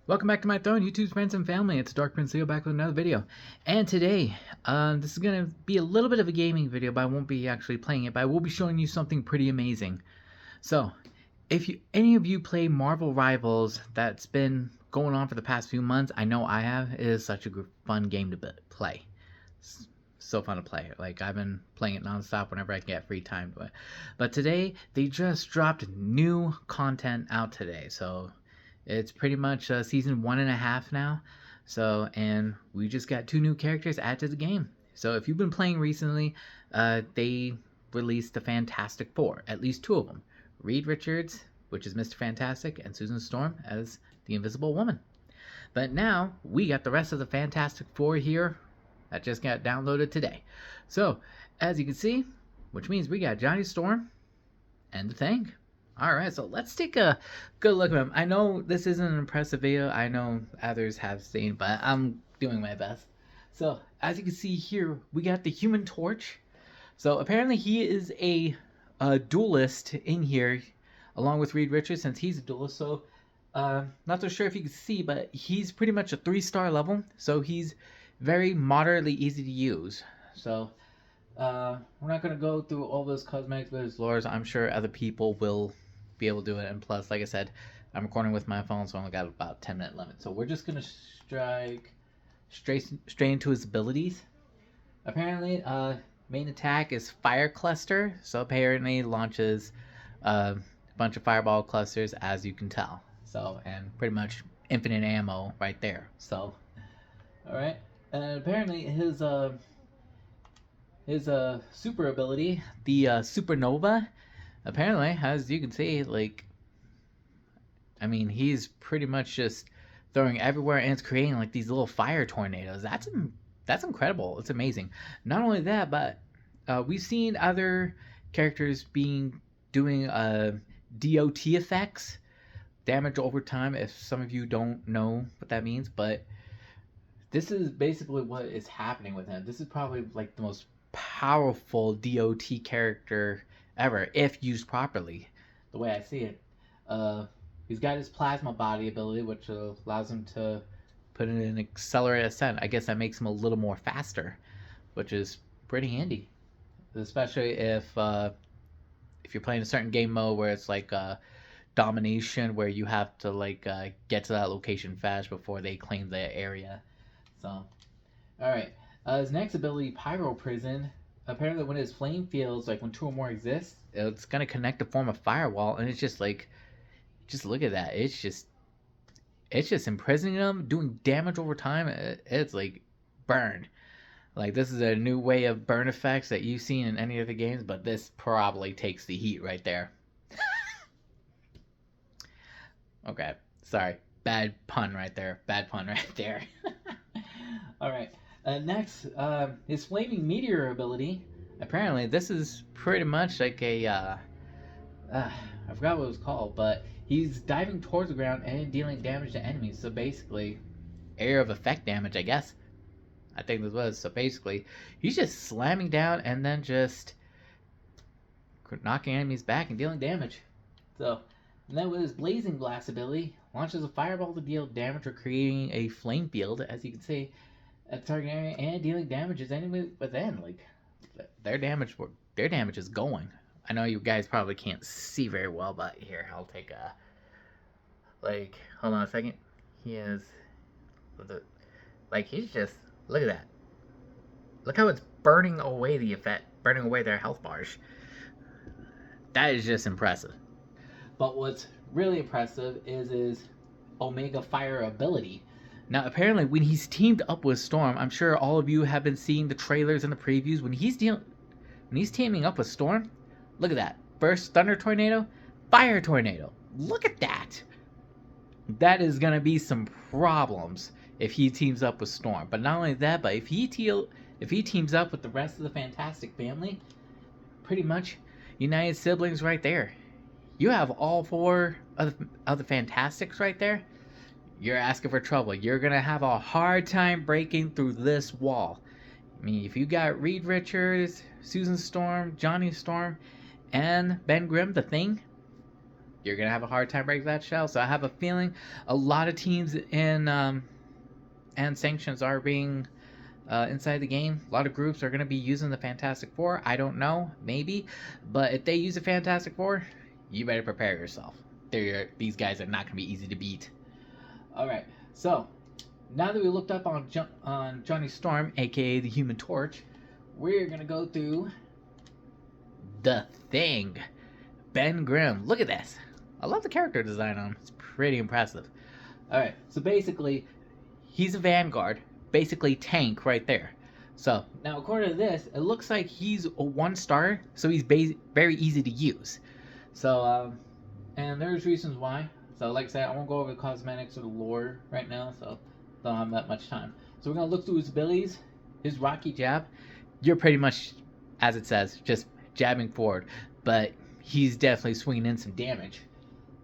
Welcome back to my throne, YouTube's friends and family. It's Dark Prince Leo back with another video. And today, this is going to be a little bit of a gaming video, but I won't be actually playing it, but I will be showing you something pretty amazing. So, if any of you play Marvel Rivals that's been going on for the past few months, I know I have. It is such a fun game to play. It's so fun to play. Like, I've been playing it nonstop whenever I get free time. But today, they just dropped new content out today. So, it's pretty much season 1.5 now. So, and we just got 2 new characters added to the game. So, if you've been playing recently, they released the Fantastic Four, at least 2 of them. Reed Richards, which is Mr. Fantastic, and Susan Storm as the Invisible Woman. But now we got the rest of the Fantastic Four here that just got downloaded today. So, as you can see, which means we got Johnny Storm and the Thing. Alright, so let's take a good look at him. I know this isn't an impressive video. I know others have seen, but I'm doing my best. So, as you can see here, we got the Human Torch. So, apparently he is a duelist in here, along with Reed Richards, since he's a duelist. So, not so sure if you can see, but he's pretty much a 3-star level. So, he's very moderately easy to use. So, we're not going to go through all those cosmetics with his lures. I'm sure other people will be able to do it. And plus, like I said, I'm recording with my phone, so I only got about 10-minute limit. So we're just going to strike straight into his abilities. Apparently, main attack is Fire Cluster. So apparently launches a bunch of fireball clusters, as you can tell. So, and pretty much infinite ammo right there. So, alright. And apparently his super ability, the Supernova, apparently, as you can see, like, I mean, he's pretty much just throwing everywhere and it's creating like these little fire tornadoes. That's incredible. It's amazing. Not only that, but we've seen other characters doing DOT effects, damage over time. If some of you don't know what that means, but this is basically what is happening with him. This is probably like the most powerful DOT character ever, if used properly, the way I see it. He's got his plasma body ability, which allows him to put in an accelerated ascent. I guess that makes him a little more faster, which is pretty handy, especially if you're playing a certain game mode where it's like domination, where you have to like get to that location fast before they claim the area. So, all right. His next ability, Pyro Prison. Apparently, when his flame fields, like when 2 or more exist, it's gonna connect to form a firewall, and it's just like, just look at that. It's just imprisoning them, doing damage over time. It's like burn. Like, this is a new way of burn effects that you've seen in any of the games, but this probably takes the heat right there. Okay, sorry. Bad pun right there. Bad pun right there. All right. Next, his flaming meteor ability. Apparently, this is pretty much like a I forgot what it was called, but he's diving towards the ground and dealing damage to enemies. So basically, area of effect damage, I guess. I think this was. So basically, he's just slamming down and then just knocking enemies back and dealing damage. So, and then with his blazing blast ability, launches a fireball to deal damage or creating a flame field, as you can see, at target area and dealing damage as enemy within. Like, their damage is going. I know you guys probably can't see very well, but here, I'll take a, like, hold on a second. He is, like, he's just, look at that. Look how it's burning away the effect, burning away their health bars. That is just impressive. But what's really impressive is his Omega Fire ability. Now, apparently, when he's teamed up with Storm, I'm sure all of you have been seeing the trailers and the previews. When he's teaming up with Storm, look at that. First Thunder Tornado, Fire Tornado. Look at that. That is going to be some problems if he teams up with Storm. But not only that, but if he teams up with the rest of the Fantastic family, pretty much United Siblings right there. You have all 4 of the Fantastics right there. You're asking for trouble. You're going to have a hard time breaking through this wall. I mean, if you got Reed Richards, Susan Storm, Johnny Storm, and Ben Grimm, the Thing, you're gonna have a hard time breaking that shell. So I have a feeling a lot of teams in and sanctions are being inside the game. A lot of groups are gonna be using the Fantastic Four. I don't know, maybe, but if they use the Fantastic Four, you better prepare yourself. These guys are not gonna be easy to beat. All right, so now that we looked up on Johnny Storm, aka the Human Torch, we're gonna go through the Thing, Ben Grimm. Look at this. I love the character design on him. It's pretty impressive. Alright, so basically, he's a Vanguard. Basically, tank right there. So, now according to this, it looks like he's a 1-star, so he's very easy to use. So, and there's reasons why. So, like I said, I won't go over the cosmetics or the lore right now, so don't have that much time. So, we're going to look through his abilities. His Rocky Jab, you're pretty much, as it says, just jabbing forward, but he's definitely swinging in some damage.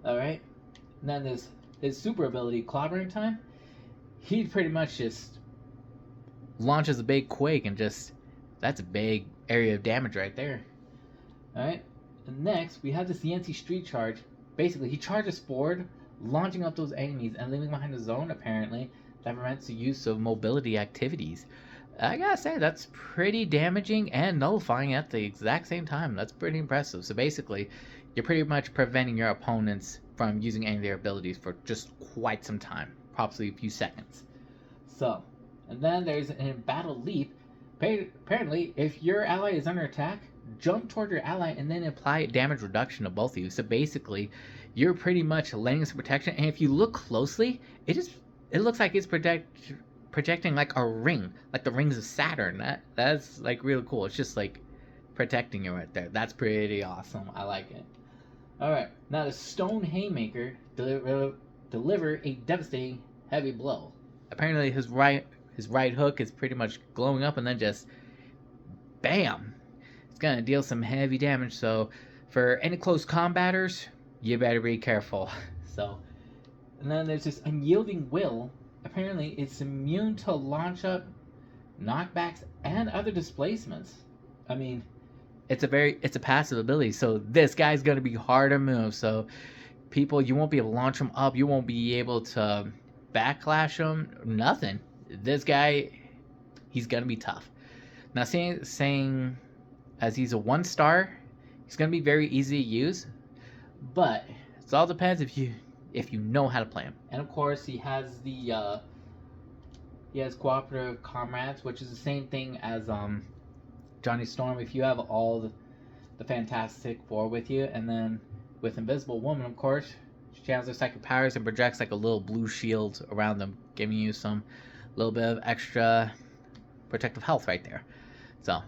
Alright, and then there's his super ability, Clobbering Time. He pretty much just launches a big quake and just, that's a big area of damage right there. Alright, and next we have the CNC Street Charge. Basically, he charges forward, launching up those enemies and leaving behind a zone, apparently, that prevents the use of mobility activities. I gotta say, that's pretty damaging and nullifying at the exact same time. That's pretty impressive. So basically, you're pretty much preventing your opponents from using any of their abilities for just quite some time, probably a few seconds. So, and then there's an Battle Leap. Apparently, if your ally is under attack, jump toward your ally and then apply damage reduction to both of you. So basically, you're pretty much laying some protection. And if you look closely, it looks like it's projecting like a ring, like the rings of Saturn. That's like really cool. It's just like protecting you right there. That's pretty awesome. I like it. Alright, now the Stone Haymaker deliver a devastating heavy blow. Apparently his right hook is pretty much glowing up and then just bam. It's gonna deal some heavy damage, so for any close combaters, you better be careful. So, and then there's this Unyielding Will. Apparently, it's immune to launch up, knockbacks, and other displacements. I mean, it's a passive ability, so this guy's gonna be hard to move. So, people, you won't be able to launch him up. You won't be able to backlash him. Nothing. This guy, he's gonna be tough. Now, saying as he's a 1-star, he's gonna be very easy to use, but it all depends if you know how to play him. And of course, he has Cooperative Comrades, which is the same thing as Johnny Storm. If you have all the Fantastic Four with you, and then with Invisible Woman, of course, she channels her psychic powers and projects like a little blue shield around them, giving you some little bit of extra protective health right there. So,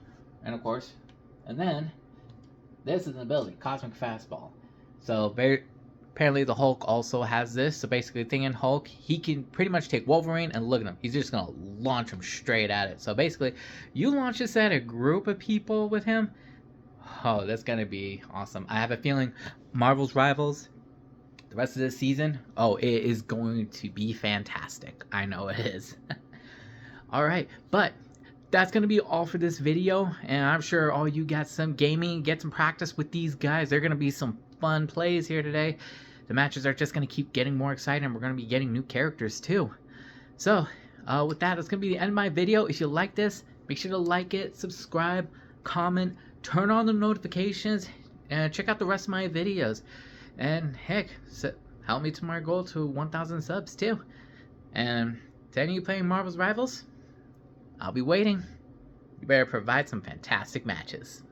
and of course, and then this is an ability, Cosmic Fastball. So apparently the Hulk also has this. So basically, the thing in Hulk, he can pretty much take Wolverine and look at him. He's just gonna launch him straight at it. So basically, you launch this at a group of people with him. Oh, that's gonna be awesome. I have a feeling Marvel's Rivals, the rest of this season, oh, it is going to be fantastic. I know it is. Alright, but that's going to be all for this video, and I'm sure all you got some gaming, get some practice with these guys. They're going to be some fun plays here today. The matches are just going to keep getting more exciting, and we're going to be getting new characters too. So, with that, that's going to be the end of my video. If you like this, make sure to like it, subscribe, comment, turn on the notifications, and check out the rest of my videos. And heck, help me to my goal to 1,000 subs too. And to any of you playing Marvel's Rivals, I'll be waiting. You better provide some fantastic matches.